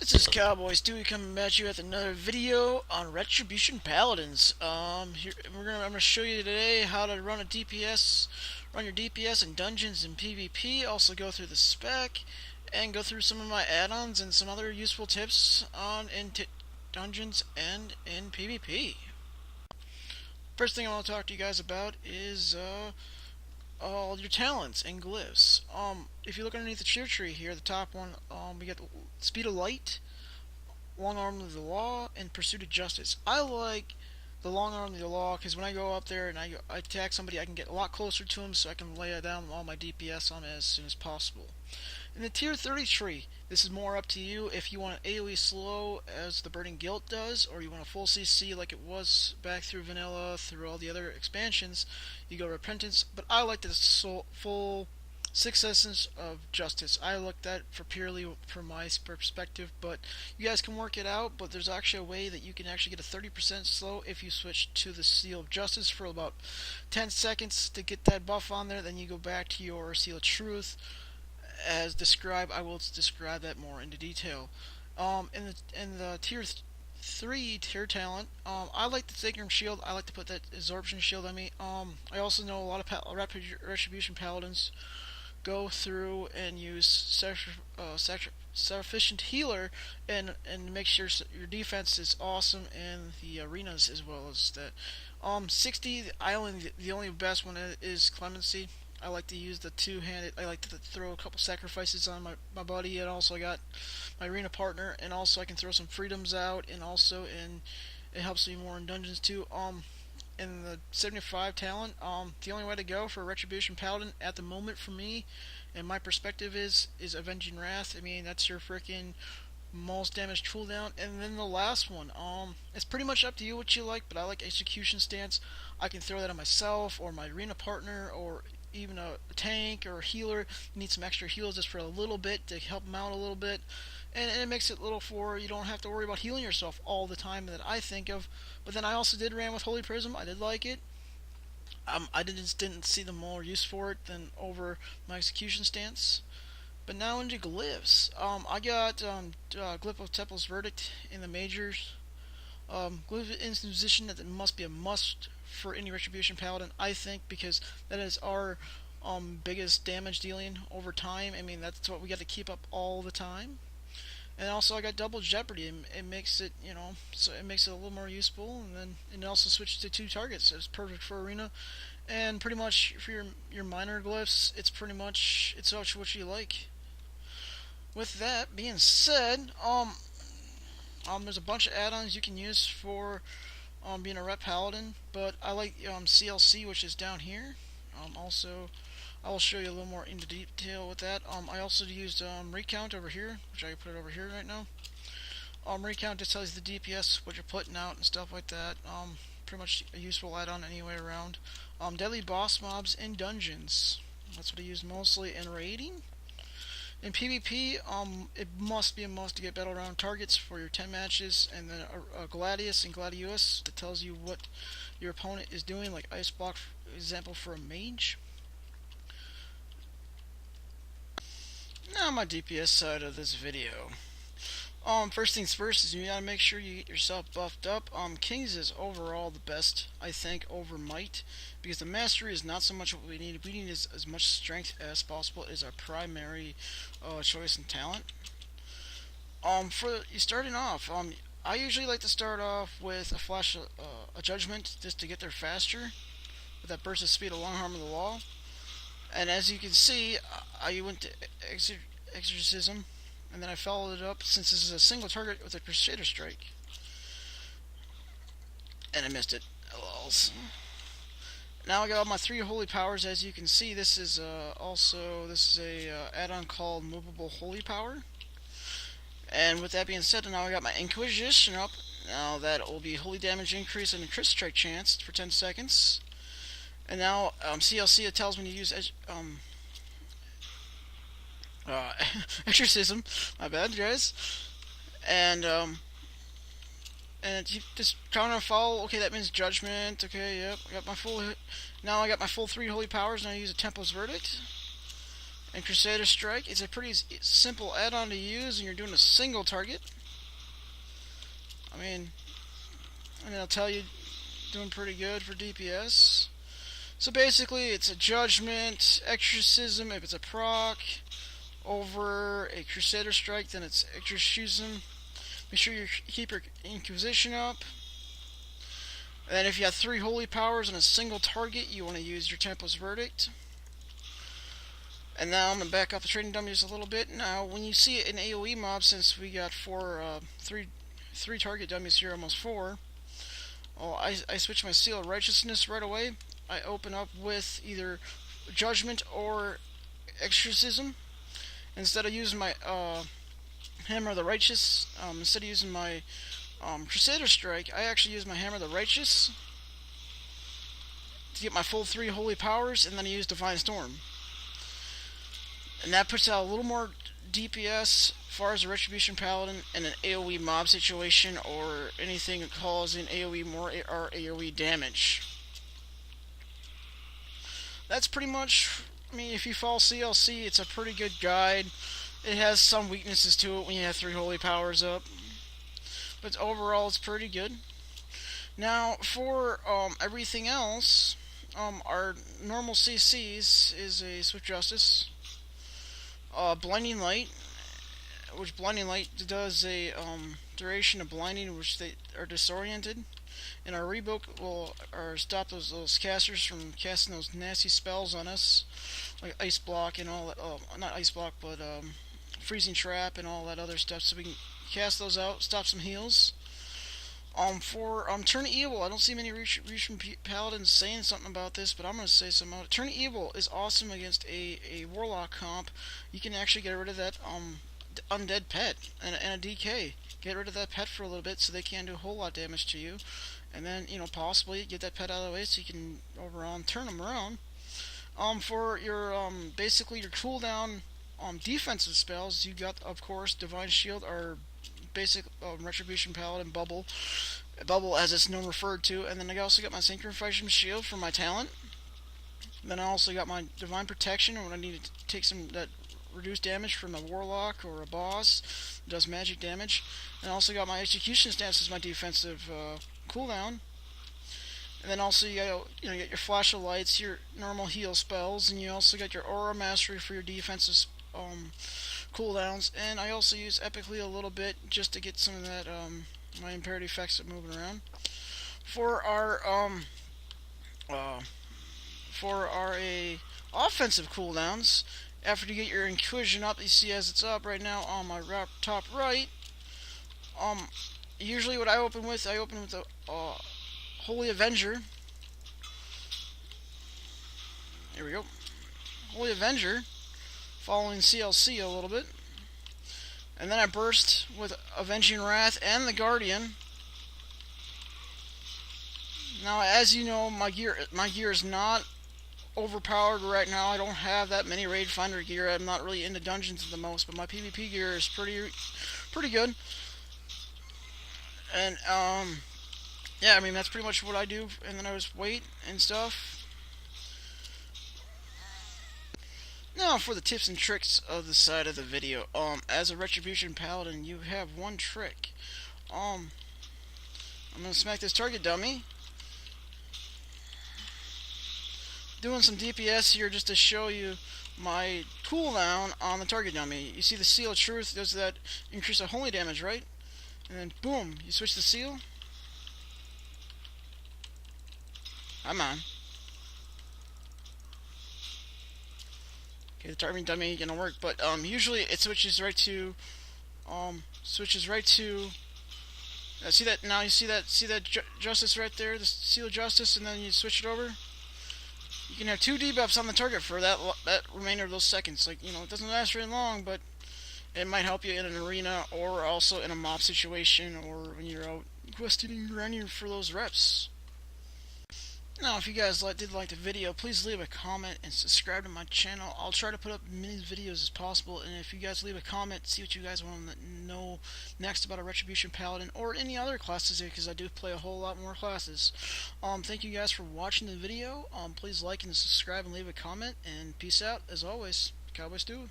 This is Cowboy Stewie coming at you with another video on Retribution Paladins. I'm gonna show you today how to run run your DPS in dungeons and PvP. Also go through the spec and go through some of my add-ons and some other useful tips on dungeons and in PvP. First thing I want to talk to you guys about is all your talents and glyphs. If you look underneath the cheer tree here, the top one, we get Speed of Light, Long Arm of the Law, and Pursuit of Justice. I like the Long Arm of the Law because when I go up there and I attack somebody, I can get a lot closer to them so I can lay down all my DPS on it as soon as possible. In the tier 30 tree, this is more up to you if you want an AoE slow as the Burning Guilt does, or you want a full CC like it was back through vanilla, through all the other expansions, you go Repentance, but I like the full 6 Essence of Justice. I like that for purely from my perspective, but you guys can work it out, but there's actually a way that you can actually get a 30% slow if you switch to the Seal of Justice for about 10 seconds to get that buff on there, then you go back to your Seal of Truth as described. I will describe that more into detail. In the tier 3 tier talent, I like the Sacrum Shield. I like to put that Absorption Shield on me. I also know a lot of Retribution Paladins go through and use Sufficient Healer and make sure your defense is awesome in the arenas as well as that. 60, the only best one is Clemency. I like to use the two-handed. I like to throw a couple sacrifices on my buddy, and also I got my arena partner, and also I can throw some freedoms out, and also it helps me more in dungeons too. In the 75 talent, the only way to go for a Retribution Paladin at the moment for me, and my perspective is Avenging Wrath. I mean that's your freaking most damage cooldown. And then the last one, it's pretty much up to you what you like, but I like Execution Stance. I can throw that on myself or my arena partner or even a tank or a healer. Need some extra heals just for a little bit to help them out a little bit. And it makes it little for you don't have to worry about healing yourself all the time that I think of. But then I also did ran with Holy Prism. I did like it. I didn't see the more use for it than over my Execution Stance. But now into glyphs. I got Glyph of Temple's Verdict in the majors. Glyph of Inquisition that must be a must for any Retribution Paladin, I think, because that is our biggest damage dealing over time. I mean, that's what we got to keep up all the time. And also, I got Double Jeopardy. It makes it, so it makes it a little more useful. And then it also switches to 2 targets. So it's perfect for arena. And pretty much for your minor glyphs, it's actually what you like. With that being said, there's a bunch of add-ons you can use for being a rep paladin, but I like CLC, which is down here. Also, I will show you a little more into detail with that. I also used Recount over here, which I can put it over here right now. Recount just tells you the DPS, what you're putting out and stuff like that. Pretty much a useful add-on any way around. Deadly boss mobs in dungeons. That's what I use mostly in raiding. In PvP, it must be a must to get battle round targets for your 10 matches, and then a Gladius and Gladius that tells you what your opponent is doing, like Ice Block, for example, for a mage. Now my DPS side of this video. First things first is you gotta make sure you get yourself buffed up. Kings is overall the best, I think, over Might, because the Mastery is not so much what we need. We need as much strength as possible is our primary choice and talent. For you starting off, I usually like to start off with a Flash, a Judgment, just to get there faster, with that burst of speed of Long Arm of the Law. And as you can see, I went to Exorcism, and then I followed it up, since this is a single target, with a Crusader Strike. And I missed it. LOLs. Now I got all my 3 holy powers. As you can see, this is a add-on called Movable Holy Power. And with that being said, now I got my Inquisition up. Now that will be holy damage increase and a crit strike chance for 10 seconds. And now CLC, it tells me to use Exorcism. My bad, guys. And you just counter follow. Okay, that means Judgment. Okay, yep. I got my full. Now I got my full 3 holy powers, and I use a Temple's Verdict. And Crusader Strike, it's a pretty simple add-on to use, and you're doing a single target. I mean, I'll tell you, doing pretty good for DPS. So basically, it's a Judgment, Exorcism if it's a proc, over a Crusader Strike, then it's Exorcism. Make sure you keep your Inquisition up. And then if you have 3 Holy Powers on a single target, you want to use your Templar's Verdict. And now I'm going to back off the trading dummy just a little bit. Now, when you see an AoE mob, since we got three target dummies here, almost 4, I switch my Seal of Righteousness right away. I open up with either Judgment or Exorcism. Instead of using my Hammer of the Righteous, instead of using my Crusader Strike, I actually use my Hammer of the Righteous to get my full 3 Holy Powers, and then I use Divine Storm. And that puts out a little more DPS as far as a Retribution Paladin in an AoE mob situation or anything causing AoE more or AoE damage. That's pretty much, I mean, if you follow CLC, it's a pretty good guide. It has some weaknesses to it when you have 3 Holy Powers up, but overall it's pretty good. Now, for everything else, our normal CCs is a Swift Justice, Blinding Light, which Blinding Light does a duration of blinding, which they are disoriented, and our Rebook will stop those casters from casting those nasty spells on us, like Ice Block and all that. Not Ice Block, but Freezing Trap and all that other stuff. So we can cast those out, stop some heals. For Turn Evil, I don't see many Retribution Paladins saying something about this, but I'm going to say something about it. Turn Evil is awesome against a Warlock comp. You can actually get rid of that undead pet and a DK. Get rid of that pet for a little bit so they can't do a whole lot of damage to you. And then, possibly get that pet out of the way so you can overall turn them around. For your, basically your cooldown defensive spells, you got, of course, Divine Shield, or basic Retribution Paladin Bubble as it's known referred to, and then I also got my Synchronization Shield for my talent. Then I also got my Divine Protection when I need to take some that reduced damage from a Warlock or a boss that does magic damage. And I also got my Execution Stance as my defensive cooldown. And then also you get your Flash of Lights, your normal heal spells, and you also got your Aura Mastery for your defensive cooldowns. And I also use Epically a little bit just to get some of that my imperative effects moving around. For our offensive cooldowns, after you get your Inquisition up, you see as it's up right now on my top right. Usually what I open with the Holy Avenger. Here we go. Holy Avenger, following CLC a little bit. And then I burst with Avenging Wrath and the Guardian. Now, as you know, my gear is not overpowered right now. I don't have that many Raid Finder gear. I'm not really into dungeons the most, but my PvP gear is pretty good. And yeah, I mean that's pretty much what I do. And then I just wait and stuff. Now for the tips and tricks of the side of the video. As a Retribution Paladin, you have one trick. I'm gonna smack this target dummy. Doing some DPS here just to show you my cooldown on the target dummy. You see the Seal of Truth does that increase the holy damage, right? And then boom, you switch the seal. Come on. Okay, the target dummy ain't gonna work, but usually it switches right to see that now? You see that Justice right there, the Seal of Justice, and then you switch it over. You can have 2 debuffs on the target for that remainder of those seconds. Like, it doesn't last very long, but it might help you in an arena or also in a mob situation or when you're out questing and grinding for those reps. Now, if you guys did like the video, please leave a comment and subscribe to my channel. I'll try to put up as many videos as possible, and if you guys leave a comment, see what you guys want to know next about a Retribution Paladin or any other classes here, because I do play a whole lot more classes. Thank you guys for watching the video. Please like and subscribe and leave a comment, and peace out as always. Cowboy Stew.